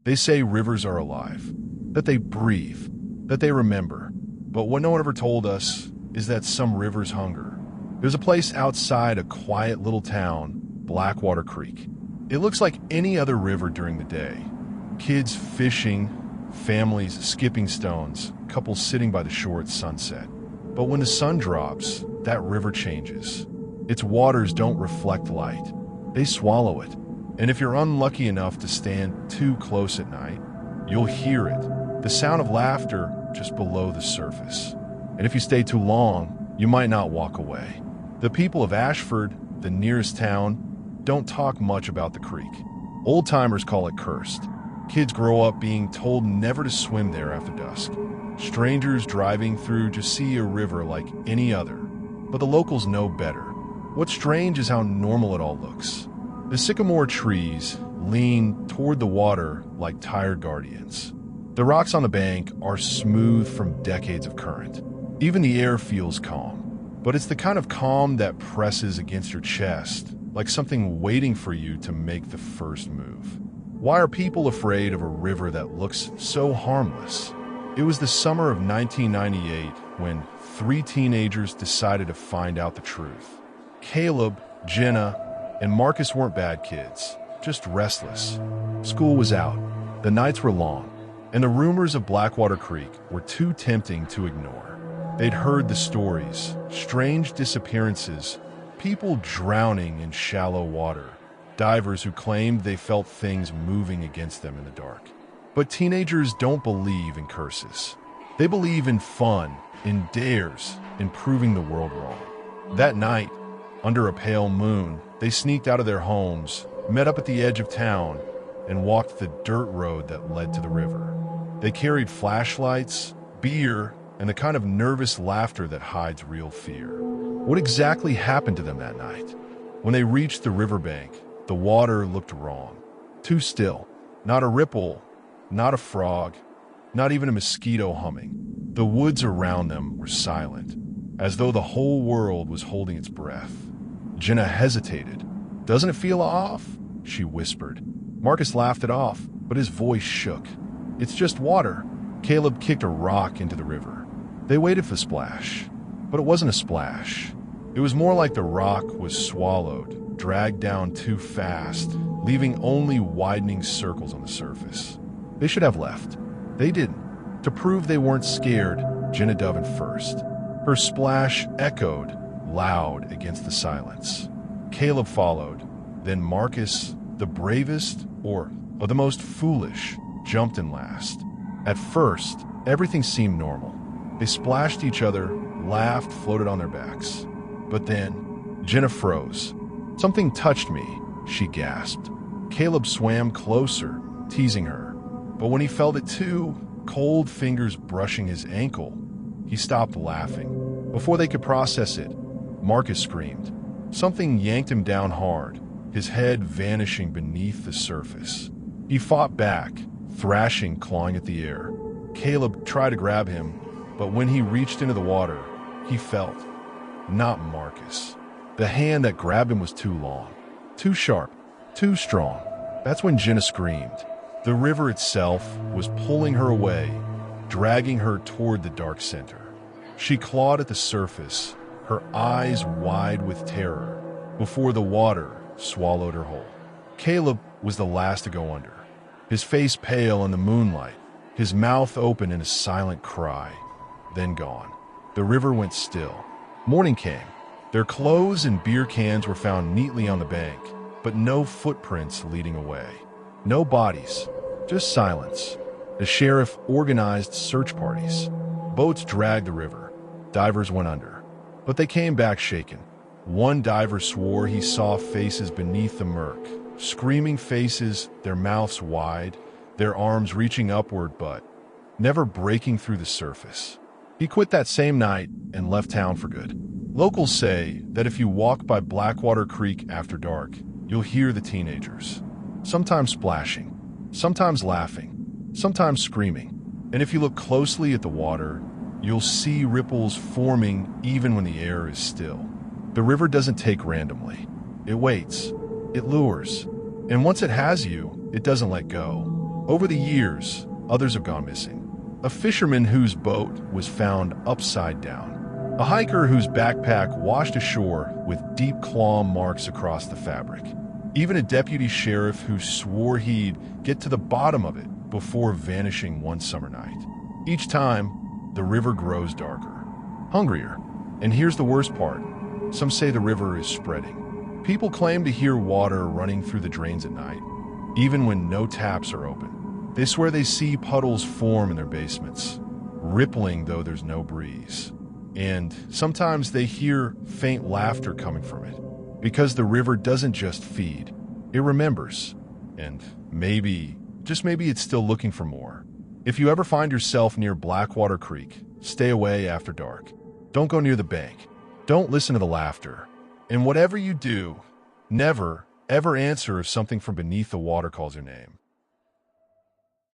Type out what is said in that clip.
They say rivers are alive, that they breathe, that they remember. But what no one ever told us is that some rivers hunger. There's a place outside a quiet little town, Blackwater Creek. It looks like any other river during the day. Kids fishing, families skipping stones, couples sitting by the shore at sunset. But when the sun drops, that river changes. Its waters don't reflect light. They swallow it. And if you're unlucky enough to stand too close at night, you'll hear it, the sound of laughter just below the surface. And if you stay too long, you might not walk away. The people of Ashford, the nearest town, don't talk much about the creek. Old-timers call it cursed. Kids grow up being told never to swim there after dusk. Strangers driving through just see a river like any other. But the locals know better. What's strange is how normal it all looks. The sycamore trees lean toward the water like tired guardians. The rocks on the bank are smooth from decades of current. Even the air feels calm. But it's the kind of calm that presses against your chest, like something waiting for you to make the first move. Why are people afraid of a river that looks so harmless? It was the summer of 1998 when 3 teenagers decided to find out the truth. Caleb, Jenna, and Marcus weren't bad kids, just restless. School was out, the nights were long, and the rumors of Blackwater Creek were too tempting to ignore. They'd heard the stories, strange disappearances, people drowning in shallow water, divers who claimed they felt things moving against them in the dark. But teenagers don't believe in curses. They believe in fun, in dares, in proving the world wrong. That night, under a pale moon, they sneaked out of their homes, met up at the edge of town, and walked the dirt road that led to the river. They carried flashlights, beer, and the kind of nervous laughter that hides real fear. What exactly happened to them that night? When they reached the riverbank, the water looked wrong. Too still. Not a ripple, not a frog, not even a mosquito humming. The woods around them were silent, as though the whole world was holding its breath. Jenna hesitated. "Doesn't it feel off?" she whispered. Marcus laughed it off, but his voice shook. "It's just water." Caleb kicked a rock into the river. They waited for the splash, but it wasn't a splash. It was more like the rock was swallowed, dragged down too fast, leaving only widening circles on the surface. They should have left. They didn't. To prove they weren't scared, Jenna dove in first. Her splash echoed loud against the silence. Caleb followed. Then Marcus, the bravest or the most foolish, jumped in last. At first, everything seemed normal. They splashed each other, laughed, floated on their backs. But then, Jenna froze. "Something touched me," she gasped. Caleb swam closer, teasing her. But when he felt it too, cold fingers brushing his ankle, he stopped laughing. Before they could process it, Marcus screamed. Something yanked him down hard, his head vanishing beneath the surface. He fought back, thrashing, clawing at the air. Caleb tried to grab him, but when he reached into the water, he felt, not Marcus. The hand that grabbed him was too long, too sharp, too strong. That's when Jenna screamed. The river itself was pulling her away, dragging her toward the dark center. She clawed at the surface, her eyes wide with terror, before the water swallowed her whole. Caleb was the last to go under, his face pale in the moonlight, his mouth open in a silent cry, then gone. The river went still. Morning came. Their clothes and beer cans were found neatly on the bank, but no footprints leading away. No bodies, just silence. The sheriff organized search parties. Boats dragged the river. Divers went under. But they came back shaken. One diver swore he saw faces beneath the murk, screaming faces, their mouths wide, their arms reaching upward but never breaking through the surface. He quit that same night and left town for good. Locals say that if you walk by Blackwater Creek after dark, you'll hear the teenagers, sometimes splashing, sometimes laughing, sometimes screaming. And if you look closely at the water, you'll see ripples forming even when the air is still. The river doesn't take randomly. It waits. It lures. And once it has you, it doesn't let go. Over the years, others have gone missing. A fisherman whose boat was found upside down. A hiker whose backpack washed ashore with deep claw marks across the fabric. Even a deputy sheriff who swore he'd get to the bottom of it before vanishing one summer night. Each time, the river grows darker, hungrier. And here's the worst part. Some say the river is spreading. People claim to hear water running through the drains at night, even when no taps are open. They swear they see puddles form in their basements, rippling though there's no breeze. And sometimes they hear faint laughter coming from it. Because the river doesn't just feed, it remembers. And maybe, just maybe, it's still looking for more. If you ever find yourself near Blackwater Creek, stay away after dark. Don't go near the bank. Don't listen to the laughter. And whatever you do, never, ever answer if something from beneath the water calls your name.